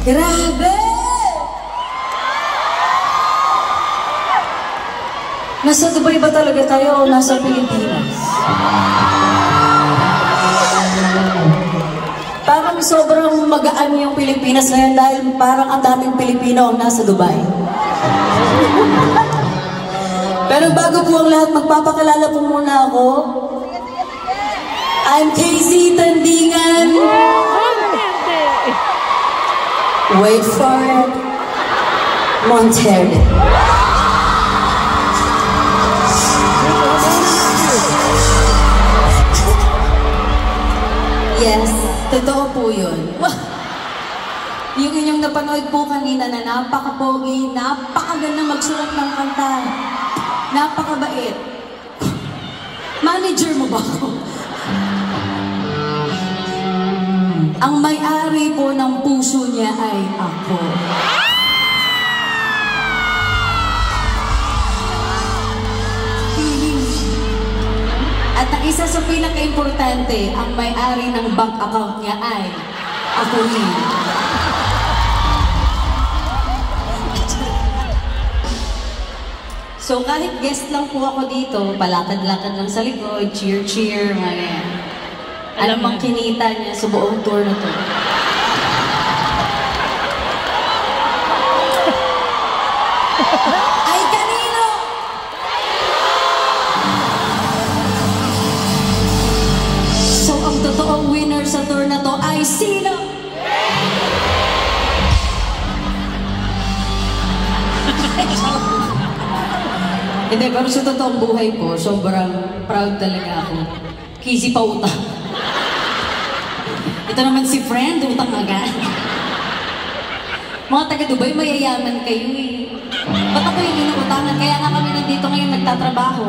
Grabe! Nasa Dubai ba talaga tayo o nasa Pilipinas? Parang sobrang magaan yung Pilipinas ngayon dahil parang ang daming Pilipino ang nasa Dubai. Pero bago po ang lahat, magpapakilala po muna ako. I'm Casey Tandingan. Wait for it. Monterde. Yes, totoo po yun. Yung inyong napanood po kanina na napaka-pogi, napakaganda magsulat ng kanta, napakabait. Manager mo ba ako? Ang may-ari po ng puso niya ay ako. At ang isa sa pinaka-importante, ang may-ari ng bank account niya ay ako rin. So kahit guest lang po ako dito, palakad-lakad lang sa likod, cheer-cheer, mga yan. Alam ang kinita niya sa buong tour na to. Ay, kanino? So ang totoong winner sa tour na to ay sino? Hindi, pero sa totoong buhay po, sobrang proud talaga ako. Casey pa utang. Ito naman si friend, utang agad. Mga taga-Dubai, mayayaman kayo eh. Ba't ako yung inuutangan? Kaya nga kami nandito ngayon nagtatrabaho.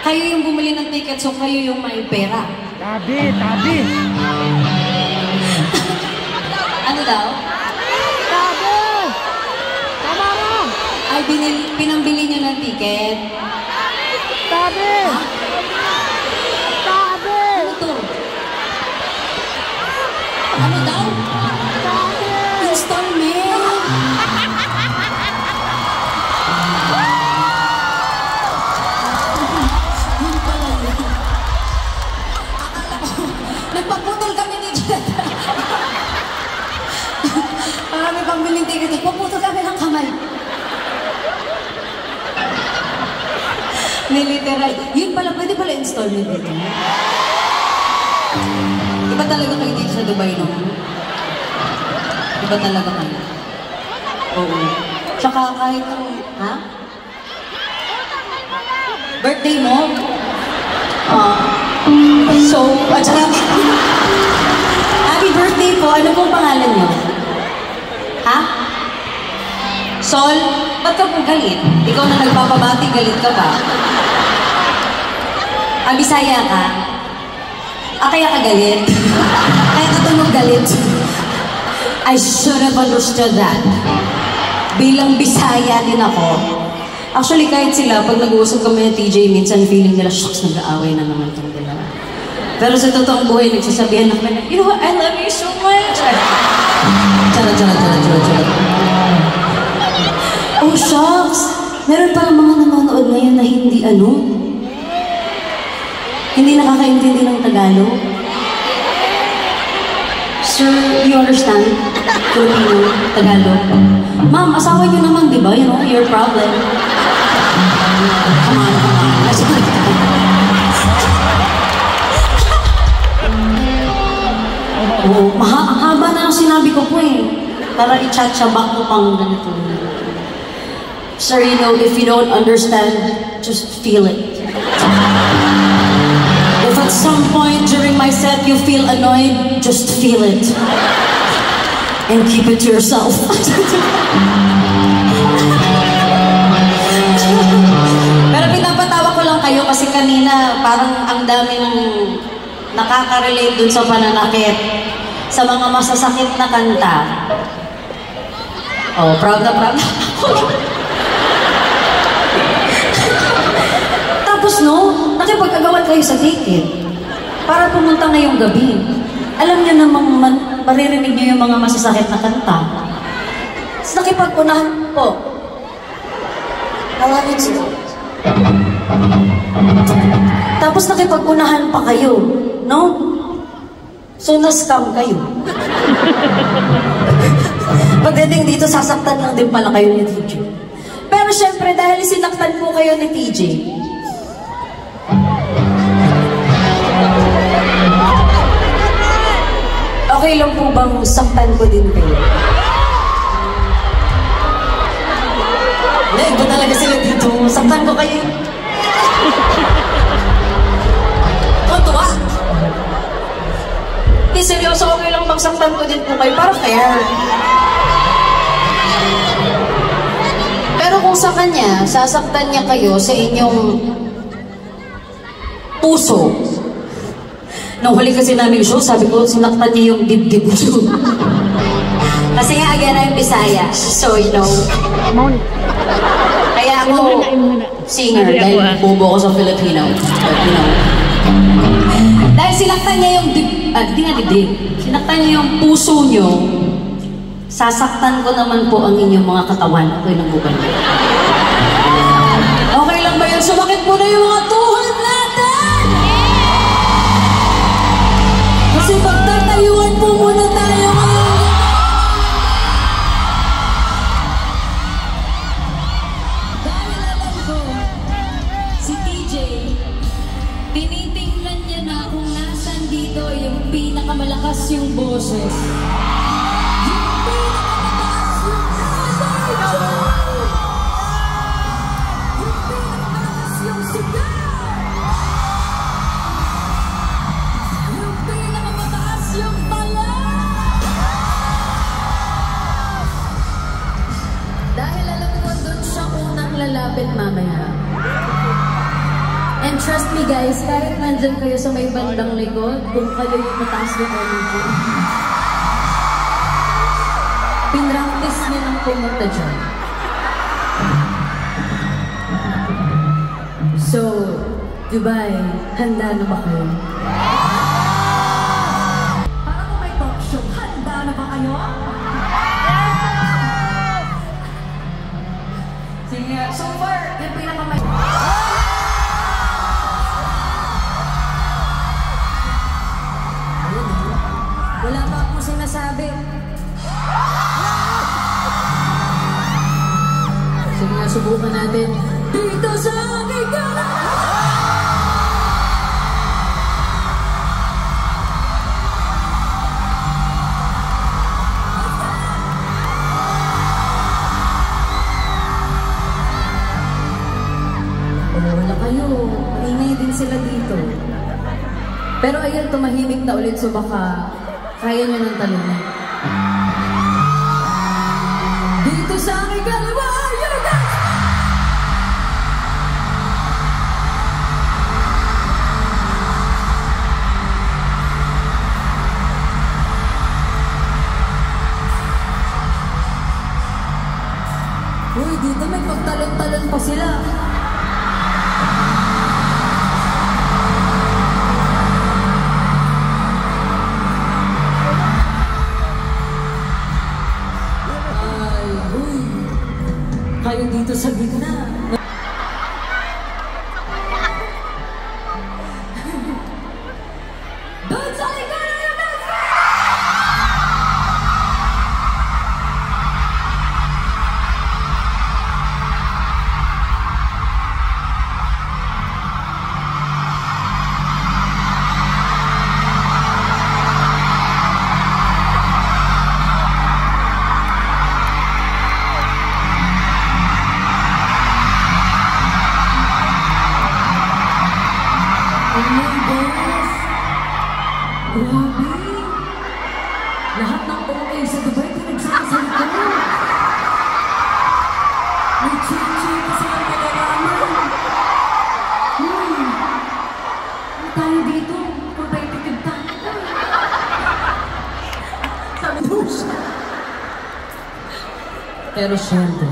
Kayo yung bumili ng ticket, so kayo yung may pera. Tabi, tabi! Ano daw? Tabi! Tama mo! Ay, pinambili nyo ng ticket? Tabi! Ha? Tabi! Ano to? Ano daw? Tabi! Installment! Yun pala yun. Akala ko, nagpaputol kami ni Jet. Marami pang biling ticket, nagpaputol kami ng kamay. Literal. Yun pala, pwede pala installment dito. Iba talaga kayo dito sa Dubai, no? Iba talaga kayo. Oo. Tsaka kahit ang... Ha? Birthday mo? So, at saka... Happy birthday po. Ano pong pangalan niyo? Ha? Sol? Ba't ka po galit? Ikaw na nagpapabati, galit ka ba? Bisaya ka? Kaya ka galit? Kaya ka tunog galit? I should have understood that. Bilang Bisaya din ako. Actually, kahit sila, pag nag-uusap kami ng TJ, minsan feeling nila, shucks, nag-aaway na naman itong dalawa. Pero sa totoong buhay, nagsasabihan na kami, you know what, I love you so much. Charot. Oh, shucks! Meron parang mga nanonood ngayon na hindi nakakaintindi ng Tagalog. Sir, you understand? Filipino, Tagalog. Ma'am, asawa niyo naman, di ba? You know, your problem. Come on. Oh, ang haba na ang sinabi ko po eh. Para i-chat-chabak ko pang ganito. Sir, you know, if you don't understand, just feel it. If at some point during my set you feel annoyed, just feel it. And keep it to yourself. Pero pinapatawa ko lang kayo kasi kanina parang ang daming nakaka-relate dun sa pananakit sa mga masasakit na kanta. Oh, proud na proud ako. Tapos no, nakipag-agawan kayo sa ticket para pumunta ngayong gabi. alam niyo namang maririnig niyo yung mga masasakit na kanta. Tapos nakipag-unahan po. Nangangit siya. Tapos nakipag-unahan pa kayo, no? So, na-scam kayo. Pagdating dito, sasaktan lang din pala kayo ni TJ. Pero syempre, dahil sinaktan po kayo ni TJ, okay lang po bang saktan ko din kayo? Hindi, iba talaga sila dito. Saktan ko kayo. Tuwa. Hindi, seryoso, okay lang bang saktan ko din po kayo? Para fair. Pero kung sa kanya, sasaktan niya kayo sa inyong puso. Nung huli kasi namin show, sabi ko, sinaktan niya yung dibdib ko. Kasi nga, again, I'm Bisaya. So, you know. Kaya ako, singer, dahil bubo ko sa Filipino. Dahil sinaktan niya yung dibdib. Sinaktan niya yung puso niyo. Sasaktan ko naman po ang inyong mga katawan. Ako'y nanggugan. Okay lang ba yun? Sumakit mo na yung mga tuhod natin! Kasi pagtatayuan po muna tayo ngayon. Dahil alam ko, si TJ, tinitingnan niya na kung nasan dito yung pinakamalakas yung boses. Dahil alam ko doon siya unang lalapit mamaya. And trust me guys, kahit nandyan kayo sa may bandang likod, kung kayo yung mataas yung energy, pinractice niya ng pumunta dyan. So, Dubai, handa na ba kayo? Para kung may talk show, handa na ba kayo? Sige, so far, yung pinakamay... Wala pa akong sinasabi. Sige nga, subukan natin. Dito sa aking gala! Wala kayo. Maingay din sila dito. Pero ayun, tumahimik na ulit, so baka kaya nyo ng talunan. Dito sa aking galawa, you guys! Uy, dito may pagtalon-talon pa sila. Kayo dito sa gitna. Doon sa likod na yung best! Grabe! Lahat ng OA sa Dubai pinagsasalita mo. May chill-chill kasi ang kalalaman. Ano tayo dito? Competitive tayo. Sabi mo siya. Pero syempre,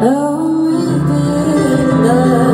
Everything